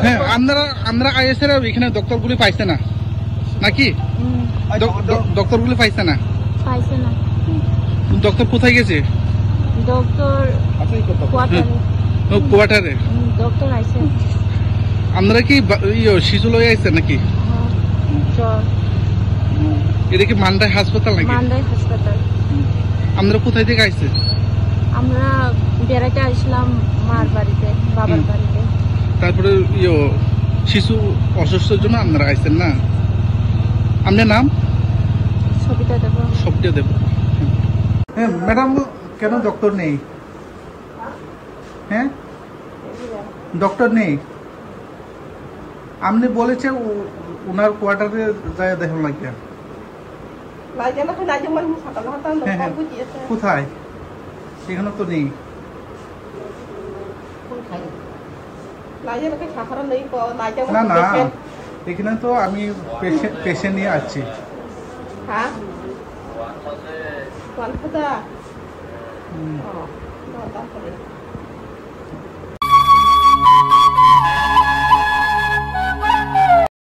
হ্যাঁ আমরা আইএসএর এখানে ডক্টরগুলি পাইছে না নাকি? ডক্টরগুলি পাইছে না। ডক্টর কোথায় গেছে? ডক্টর কোয়ার্টারে। ডক্টর আইছে। আমরা কি শিশু লয়ে আইছে নাকি? এটা কি মান্দাই হাসপাতাল নাকি? মান্দাই হাসপাতাল। আমরা কোথায় থেকে আইছে? আমরা বেড়াইতে আসলাম মার বাড়িতে, বাবার বাড়িতে। তারপরে শিশু অসুস্থের জন্য আপনারা আইছেন না? আপনার নাম? সবিতা দেব। সবিতা দেব। হ্যাঁ ম্যাডাম, কেন ডক্টর নেই? হ্যাঁ ডক্টর নেই। আপনি বলেছে ওনার কোয়ার্টারে যায় দেখুন লাগিয়া। কোথায়? সেখানে তো নেই। না না, এখানে তো আমি পেশেন্ট নিয়ে আসছি।